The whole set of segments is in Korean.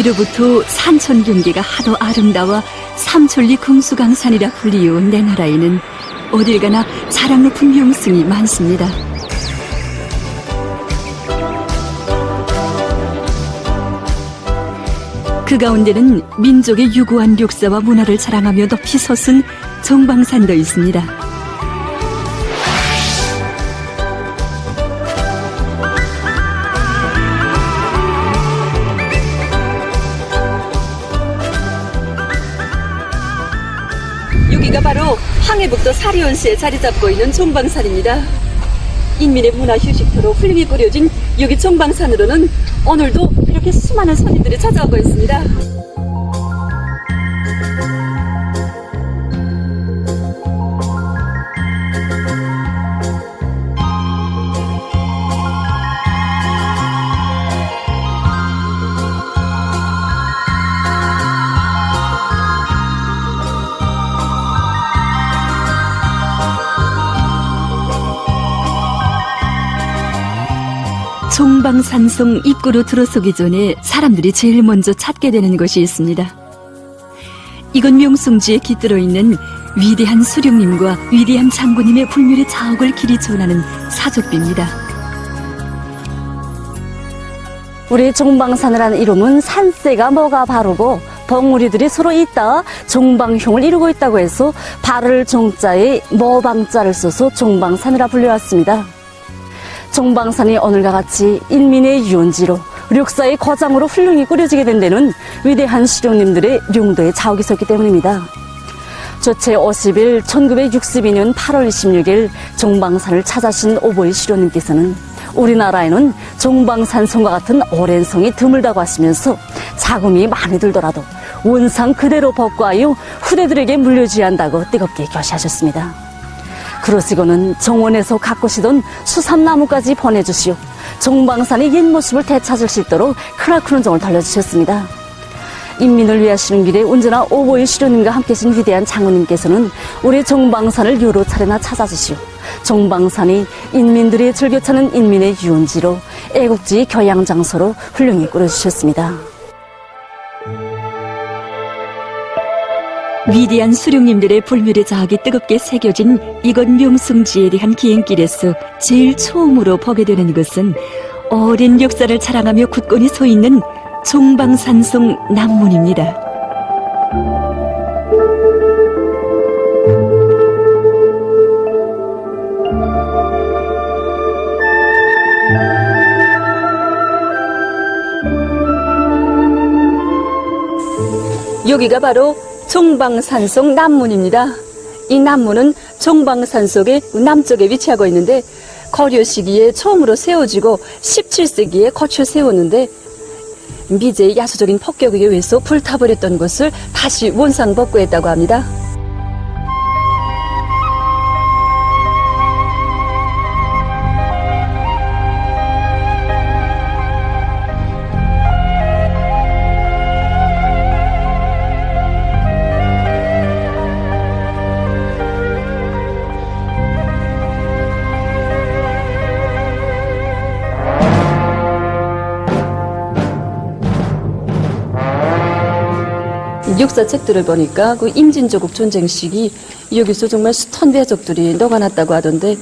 이로부터 산천 경계가 하도 아름다워 삼천리 금수강산이라 불리운 내 나라에는 어딜 가나 자랑 높은 명승이 많습니다. 그 가운데는 민족의 유구한 역사와 문화를 자랑하며 높이 솟은 정방산도 있습니다. 여기가 바로 황해북도 사리온시에 자리 잡고 있는 정방산입니다. 인민의 문화 휴식터로 훌륭히 꾸려진 여기 정방산으로는 오늘도 이렇게 수많은 손님들이 찾아오고 있습니다. 정방산성 입구로 들어서기 전에 사람들이 제일 먼저 찾게 되는 것이 있습니다. 이건 명승지에 깃들어 있는 위대한 수령님과 위대한 장군님의 불멸의 자옥을 길이 전하는 사족비입니다. 우리 정방산이라는 이름은 산세가 뭐가 바르고 벙우리들이 서로 잇따 정방형을 이루고 있다고 해서 발을 정자에 머방자를 써서 정방산이라 불려왔습니다. 정방산이 오늘과 같이 인민의 유원지로 력사의 거장으로 훌륭히 꾸려지게 된 데는 위대한 수령님들의 룡도에 자옥이 섰기 때문입니다. 조체 50일 1962년 8월 26일 정방산을 찾아신 오보이 수령님께서는 우리나라에는 정방산성과 같은 오랜 성이 드물다고 하시면서 자금이 많이 들더라도 원상 그대로 복구하여 후대들에게 물려줘야 한다고 뜨겁게 교시하셨습니다. 그러시고는 정원에서 가꾸시던 수삼나무까지 보내주시오. 정방산의 옛 모습을 되찾을 수 있도록 크나크는 정을 돌려주셨습니다. 인민을 위하시는 길에 언제나 오보이 수령님과 함께하신 위대한 장군님께서는 우리 정방산을 여러 차례나 찾아주시오. 정방산이 인민들이 즐겨 찾는 인민의 유원지로 애국지 교양장소로 훌륭히 꾸려주셨습니다. 위대한 수령님들의 불멸의 자학이 뜨겁게 새겨진 이곳 명승지에 대한 기행길에서 제일 처음으로 보게 되는 것은 오랜 역사를 자랑하며 굳건히 서 있는 정방산성 남문입니다. 여기가 바로 정방산성 남문입니다. 이 남문은 정방산 속의 남쪽에 위치하고 있는데 고려 시기에 처음으로 세워지고 17세기에 거쳐 세웠는데 미제의 야수적인 폭격에 의해서 불타버렸던 것을 다시 원상복구했다고 합니다. 역사책들을 보니까 그 임진조국 전쟁 시기 여기서 정말 숱한 배적들이 녹아났다고 하던데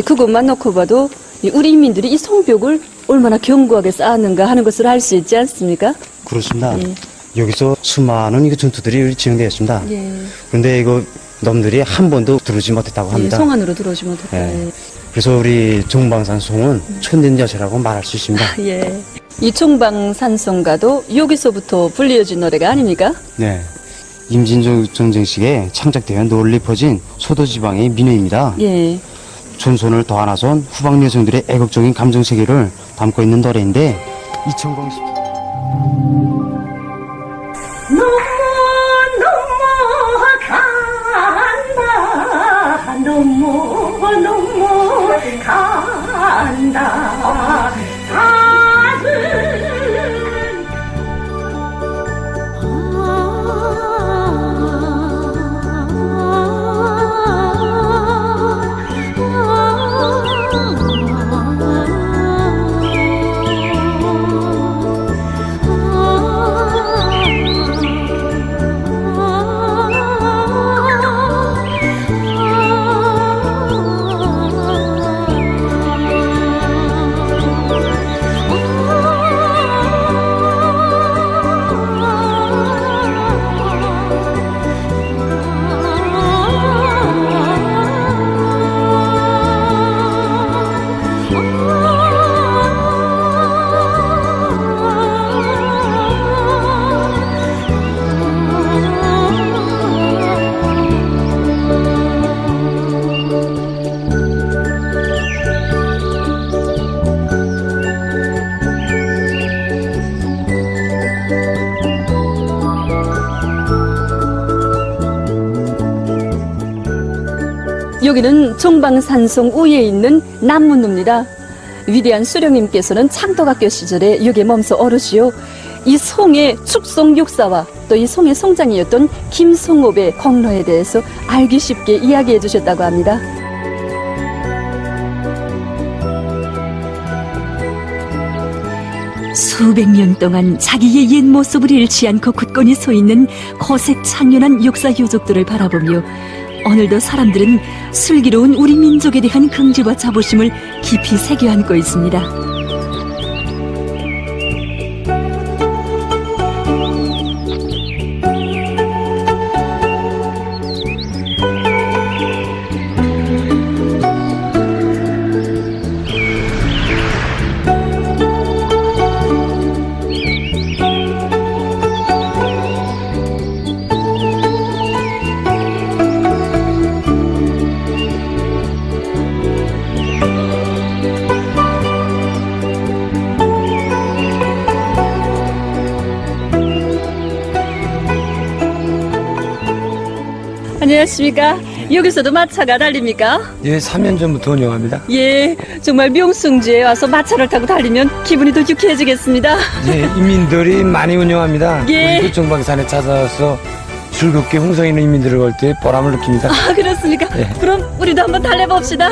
그것만 놓고 봐도 우리 인민들이 이 성벽을 얼마나 견고하게 쌓았는가 하는 것을 알 수 있지 않습니까? 그렇습니다. 여기서 수많은 전투들이 진행되었습니다. 그런데 이거 놈들이 한 번도 들어오지 못했다고 합니다. 성 안으로 들어오지 못했다. 그래서 우리 정방산성은 천년여세라고 말할 수 있습니다. 이 정방산성가도 여기서부터 불리어진 노래가 아닙니까? 네. 임진조 전쟁 시기에 창작되어 널리 퍼진 소도지방의 민요입니다. 전손을 더하나선 후방 여성들의 애국적인 감정 세계를 담고 있는 노래인데 2010 간다 여기는 종방산송 우에 있는 남문루입니다. 위대한 수령님께서는 창덕학교 시절에 여기에 머무서 어르시오. 이 송의 축송 역사와 또 이 송의 송장이었던 김송옥의 공로에 대해서 알기 쉽게 이야기해 주셨다고 합니다. 수백 년 동안 자기의 옛 모습을 잃지 않고 굳건히 서 있는 거색 창연한 역사 유적들을 바라보며 오늘도 사람들은 슬기로운 우리 민족에 대한 긍지와 자부심을 깊이 새겨 안고 있습니다. 안녕하십니까. 여기서도 마차가 달립니까? 예, 3년 전부터 운영합니다. 예, 정말 명승지에 와서 마차를 타고 달리면 기분이 더 유쾌해지겠습니다. 예, 인민들이 많이 운영합니다. 예. 우리도 종방산에 찾아와서 즐겁게 흥성 있는 인민들을 볼 때 보람을 느낍니다. 아, 그렇습니까? 예. 그럼 우리도 한번 달려봅시다.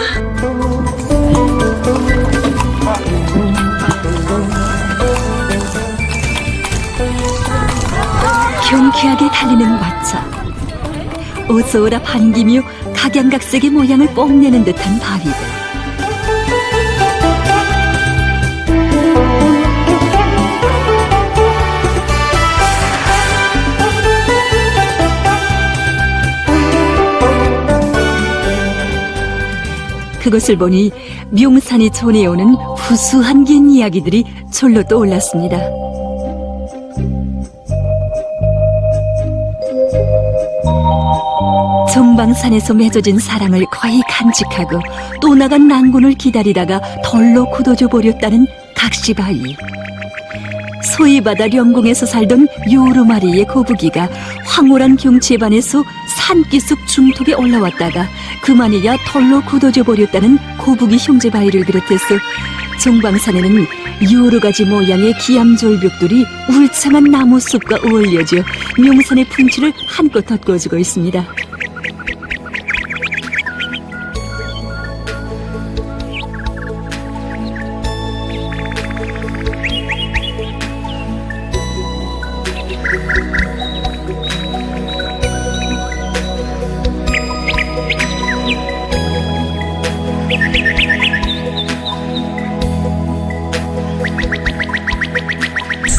경쾌하게 달리는 마차. 어서오라 반기며 각양각색의 모양을 뽐내는 듯한 바위들. 그것을 보니 명산이 전해오는 후수한 옛 이야기들이 절로 떠올랐습니다. 종방산에서 맺어진 사랑을 거의 간직하고 또 나간 난군을 기다리다가 덜로 굳어져 버렸다는 각시바위. 소위바다 영공에서 살던 요르마리의 거북이가 황홀한 경치에 반해서 산기슭 중턱에 올라왔다가 그만이야 덜로 굳어져 버렸다는 거북이 형제바위를 비롯해서 종방산에는 여러 가지 모양의 기암절벽들이 울창한 나무숲과 어울려져 명산의 풍치를 한껏 돋궈주고 있습니다.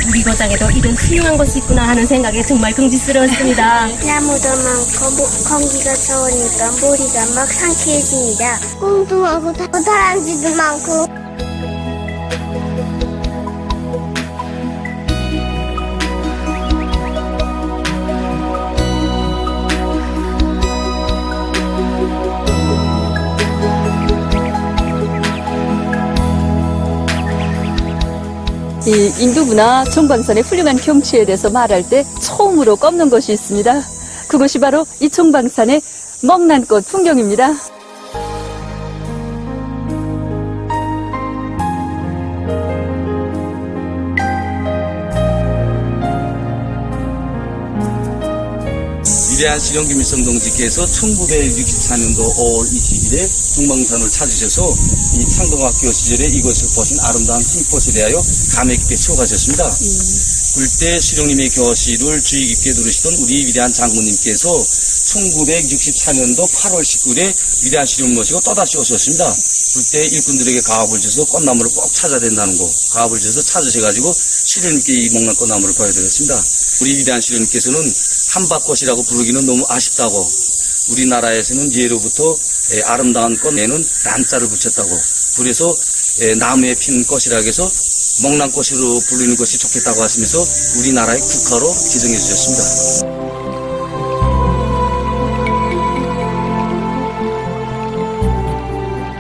우리 고장에도 이런 훌륭한 곳이 있구나 하는 생각에 정말 긍지스러웠습니다. 나무도 많고 공기가 좋으니까 머리가 막 상쾌해집니다. 꿈도 많고 다람쥐도 많고. 이 인두부나 종방산의 훌륭한 경치에 대해서 말할 때 처음으로 꼽는 것이 있습니다. 그것이 바로 이 종방산의 먹난꽃 풍경입니다. 위대한 실용 김일성 동지께서 1964년도 5월 20일에 종방산을 찾으셔서 이 창동학교 시절에 이곳을 보신 아름다운 흰꽃에 대하여 감회 깊게 추억하셨습니다. 그때 실용님의 교시를 주의 깊게 들으시던 우리 위대한 장군님께서 1964년도 8월 19일에 위대한 실용을 모시고 또다시 오셨습니다. 그때 일꾼들에게 가업을 줘서 꽃나무를 꼭 찾아야 된다는 거 가업을 줘서 찾으셔가지고 실용님께 이 목난 꽃나무를 보여드렸습니다. 우리 위대한 실용님께서는 한밭꽃이라고 부르기는 너무 아쉽다고 우리나라에서는 예로부터 아름다운 꽃에는 난자를 붙였다고 그래서 나무에 핀 꽃이라고 해서 먹난꽃으로 불리는 것이 좋겠다고 하시면서 우리나라의 국화로 지정해 주셨습니다.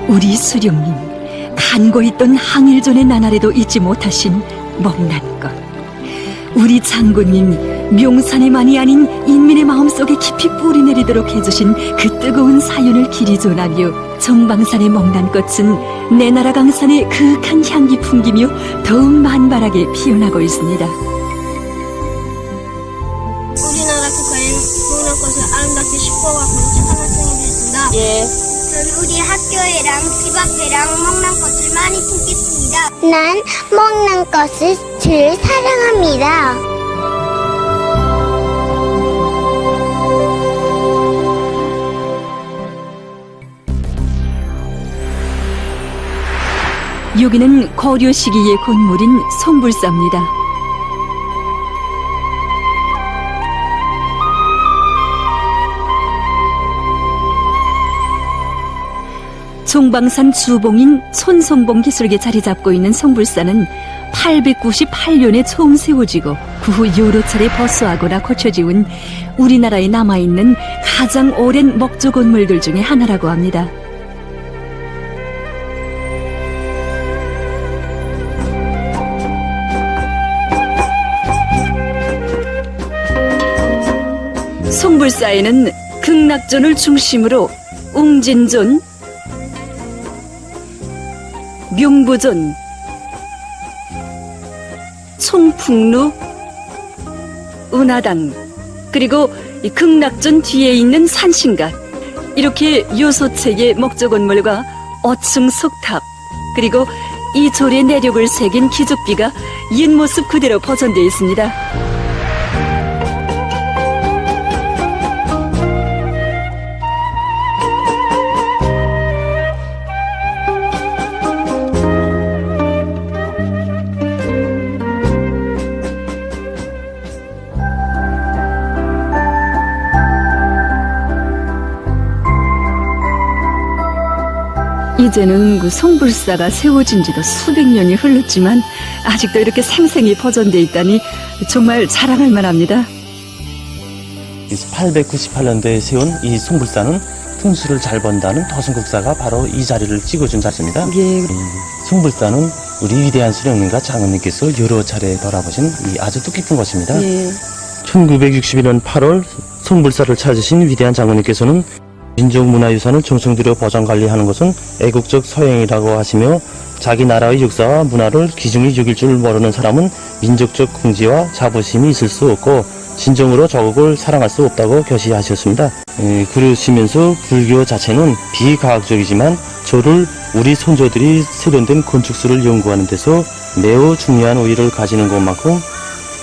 우리 수령님, 간고 있던 항일전의 나날에도 잊지 못하신 먹난꽃. 우리 장군님, 명산에만이 아닌 인민의 마음속에 깊이 뿌리내리도록 해주신 그 뜨거운 사연을 길이 전하며 정방산의 멍난꽃은 내 나라 강산의 그윽한 향기 풍기며 더욱 만발하게 피어나고 있습니다. 우리나라 국가엔 멍난꽃을 아름답게 심어가고 착한 학생이 됐습니다. 예. 저는 우리 학교에랑 집 앞에랑 멍난꽃을 많이 심겠습니다. 난 멍난꽃을 제일 사랑합니다. 여기는 고려 시기의 건물인 송불사입니다. 종방산 주봉인 손송봉 기슭에 자리 잡고 있는 송불사는 898년에 처음 세워지고 그 후 여러 차례 벗수하거나 고쳐지은 우리나라에 남아있는 가장 오랜 목조 건물들 중에 하나라고 합니다. 송불사에는 극락전을 중심으로 웅진존, 명부존, 총풍루, 은하당, 그리고 이 극락전 뒤에 있는 산신각, 이렇게 요소책의 목조 건물과 5층 석탑, 그리고 이 절의 내력을 새긴 기죽비가 옛 모습 그대로 보존되어 있습니다. 이제는 그 송불사가 세워진 지도 수백 년이 흘렀지만 아직도 이렇게 생생히 보존되어 있다니 정말 자랑할 만합니다. 898년도에 세운 이 송불사는 풍수를 잘 본다는 도승국사가 바로 이 자리를 찍어준 자리입니다. 예. 송불사는 우리 위대한 수령님과 장군님께서 여러 차례 돌아보신 이 아주 뜻깊은 곳입니다. 예. 1961년 8월 송불사를 찾으신 위대한 장군님께서는 민족문화유산을 정성들여 보존관리하는 것은 애국적 소행이라고 하시며 자기 나라의 역사와 문화를 기중히 여길 줄 모르는 사람은 민족적 긍지와 자부심이 있을 수 없고 진정으로 조국을 사랑할 수 없다고 교시하셨습니다. 그러시면서 불교 자체는 비과학적이지만 저를 우리 선조들이 세련된 건축술을 연구하는 데서 매우 중요한 의의를 가지는 것만큼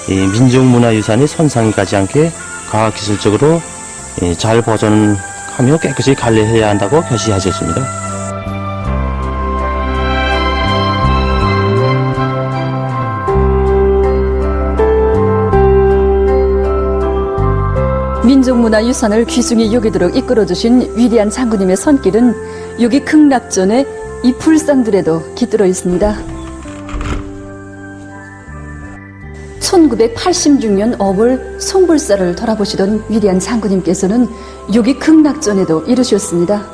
민족문화유산의 손상이 가지 않게 과학기술적으로 잘 보존하며 깨끗이 관리해야 한다고 교시하셨습니다. 민족문화유산을 귀중히 여기도록 이끌어주신 위대한 장군님의 손길은 여기 극락전의 이 불상들에도 깃들어 있습니다. 1986년 5월 송불사를 돌아보시던 위대한 장군님께서는 여기 극락전에도 이르셨습니다.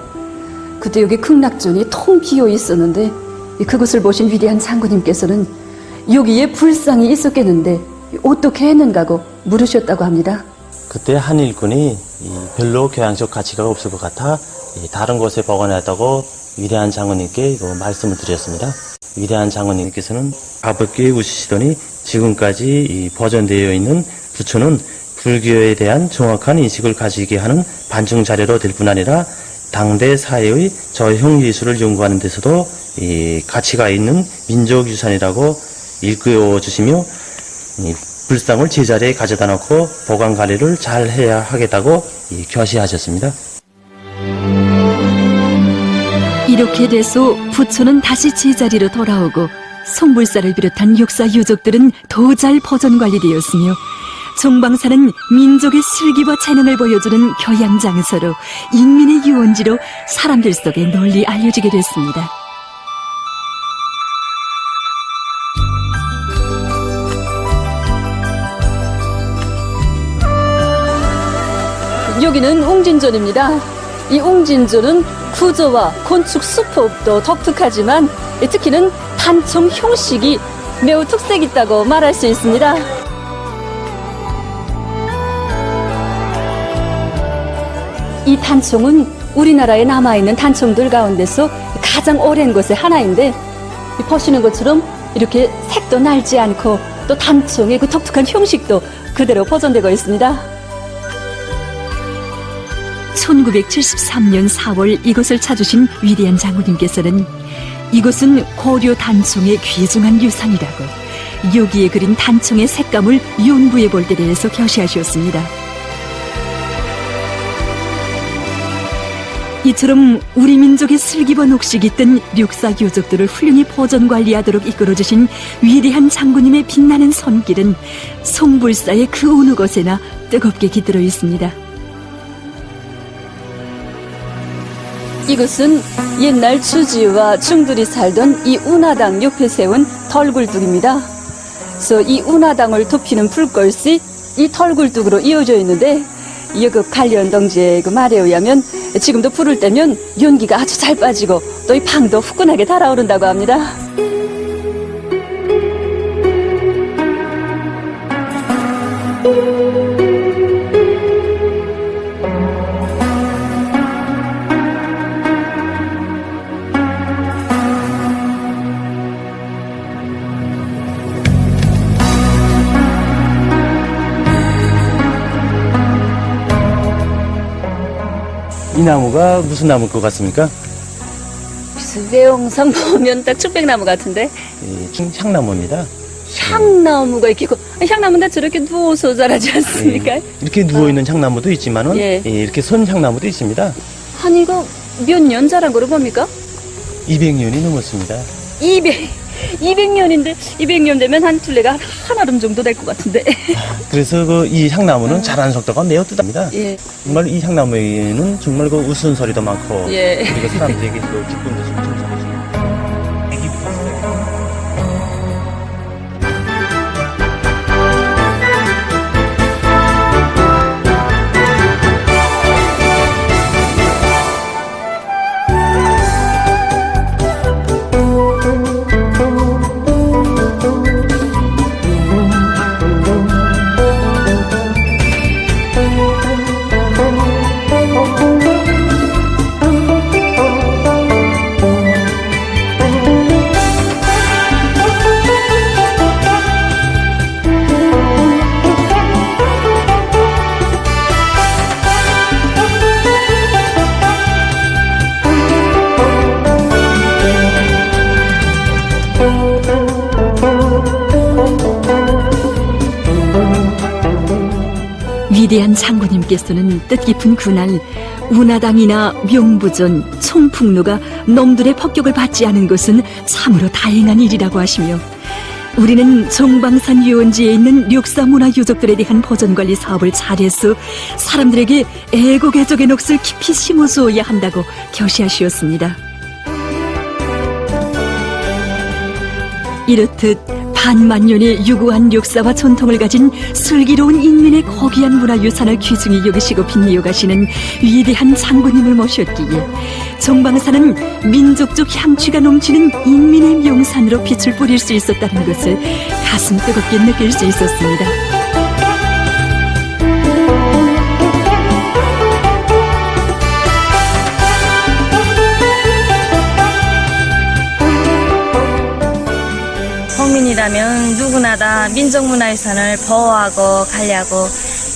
그때 여기 극락전이 통 비어 있었는데 그것을 보신 위대한 장군님께서는 여기에 불상이 있었겠는데 어떻게 했는가고 물으셨다고 합니다. 그때 한 일꾼이 별로 교양적 가치가 없을 것 같아 다른 곳에 보관했다고 위대한 장군님께 말씀을 드렸습니다. 위대한 장군님께서는 가볍게 웃으시더니 지금까지 보존되어 있는 부처는 불교에 대한 정확한 인식을 가지게 하는 반증 자료로 될 뿐 아니라 당대 사회의 저형 예술을 연구하는 데서도 가치가 있는 민족유산이라고 일깨워 주시며 불상을 제자리에 가져다 놓고 보관 관리를 잘 해야 하겠다고 교시하셨습니다. 이렇게 돼서 부처는 다시 제자리로 돌아오고 송불사를 비롯한 역사 유적들은 더 잘 보존 관리되었으며 종방사는 민족의 슬기와 재능을 보여주는 교양 장소로 인민의 유원지로 사람들 속에 널리 알려지게 됐습니다. 여기는 웅진존입니다. 이 웅진존은 구조와 건축 수법도 독특하지만 특히는 단청 형식이 매우 특색 있다고 말할 수 있습니다. 이 단총은 우리나라에 남아있는 단총들 가운데서 가장 오랜 것의 하나인데, 이 보시는 것처럼 이렇게 색도 날지 않고 또 단총의 그 독특한 형식도 그대로 보존되고 있습니다. 1973년 4월 이곳을 찾으신 위대한 장군님께서는 이곳은 고려 단총의 귀중한 유산이라고 여기에 그린 단총의 색감을 연구해 볼 때 대해서 겨시하셨습니다. 이처럼 우리 민족의 슬기와 녹식이 뜬 륙사 유적들을 훌륭히 보존 관리하도록 이끌어주신 위대한 장군님의 빛나는 손길은 송불사의 그 어느 곳에나 뜨겁게 깃들어 있습니다. 이곳은 옛날 주지와 중들이 살던 이 운하당 옆에 세운 털굴뚝입니다. 그래서 이 운하당을 덮이는 불꽃이 이 털굴뚝으로 이어져 있는데, 여급 관련동지의 그 말에 의하면 지금도 불을 떼면 연기가 아주 잘 빠지고 또 이 방도 후끈하게 달아오른다고 합니다. 이 나무가 무슨 나무일 것 같습니까? 외형상 보면 딱 측백나무 같은데, 향나무입니다. 향나무가 이렇게 있고, 향나무인데 저렇게 누워서 자라지 않습니까? 이렇게 누워있는 향나무도 있지만은 예. 이렇게 선 향나무도 있습니다. 한 이거 몇 년 자란 거로 봅니까? 200년이 넘었습니다. 200년인데 200년 되면 한 둘레가 한 아름 정도 될 것 같은데. 그래서 이 향나무는 자라는 속도가 매우 뜨답니다. 예. 정말 이 향나무에는 정말 그 웃음 소리도 많고, 예. 그리고 사람들에게 또 기쁨도 좀 전해줍니다. 위대한 장군님께서는 뜻깊은 그날 운하당이나 명부전, 총풍로가 놈들의 폭격을 받지 않은 것은 참으로 다행한 일이라고 하시며, 우리는 종방산 유원지에 있는 륙사문화 유적들에 대한 보존관리 사업을 잘해서 사람들에게 애국애적의 넋을 깊이 심어주어야 한다고 겨시하시었습니다. 이렇듯 반만년의 유구한 역사와 전통을 가진 슬기로운 인민의 고귀한 문화유산을 귀중히 여기시고 빛내어가시는 위대한 장군님을 모셨기에 종방산은 민족적 향취가 넘치는 인민의 명산으로 빛을 뿌릴 수 있었다는 것을 가슴 뜨겁게 느낄 수 있었습니다. 국민이라면 누구나 다 민족문화유산을 보호하고 관리하고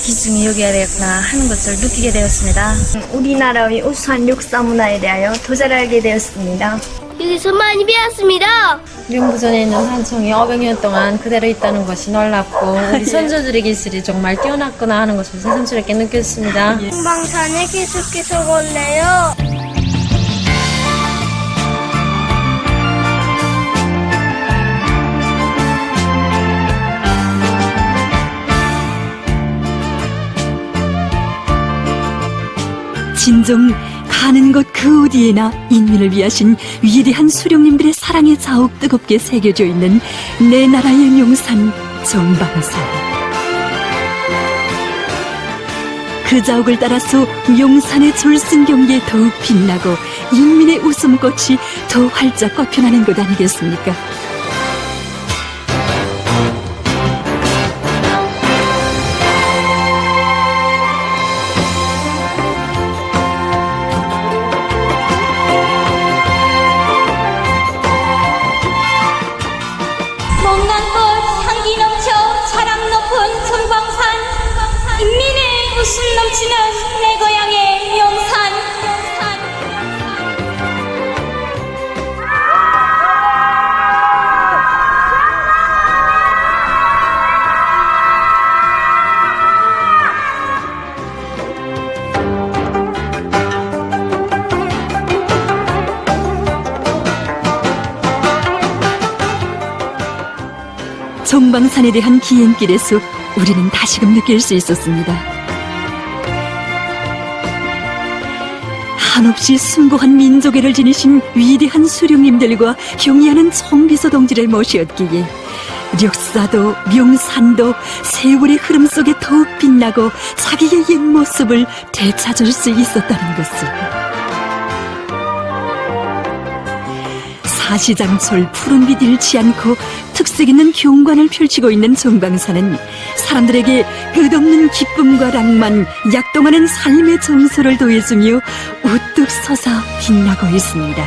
귀중히 여겨야 되겠구나 하는 것을 느끼게 되었습니다. 우리나라의 우수한 역사 문화에 대하여 더 잘 알게 되었습니다. 여기서 많이 배웠습니다. 명부전에 있는 산청이 500년 동안 그대로 있다는 것이 놀랍고 우리 선조들의 기술이 정말 뛰어났구나 하는 것을 새삼스럽게 느꼈습니다. 종방산에 계속해서 올래요. 진정 가는 곳 그 어디에나 인민을 위하신 위대한 수령님들의 사랑의 자욱 뜨겁게 새겨져 있는 내 나라의 명산 종방산. 그 자욱을 따라서 명산의 졸승경기에 더욱 빛나고 인민의 웃음꽃이 더 활짝 꽃펴나는 것 아니겠습니까? 산꽃 향기 넘쳐 자랑 높은 정광산 인민의 웃음 넘치는 내 고향의 명산 정방산에 대한 기행길에서 우리는 다시금 느낄 수 있었습니다. 한없이 숭고한 민족애를 지니신 위대한 수령님들과 경의하는 청비서 동지의 멋이었기에 력사도 명산도 세월의 흐름 속에 더욱 빛나고 자기의 옛 모습을 되찾을 수 있었다는 것을. 사시장철 푸른빛 잃지 않고 특색 있는 경관을 펼치고 있는 정방산은 사람들에게 끝없는 기쁨과 낭만, 약동하는 삶의 정서를 더해주며 우뚝 서서 빛나고 있습니다.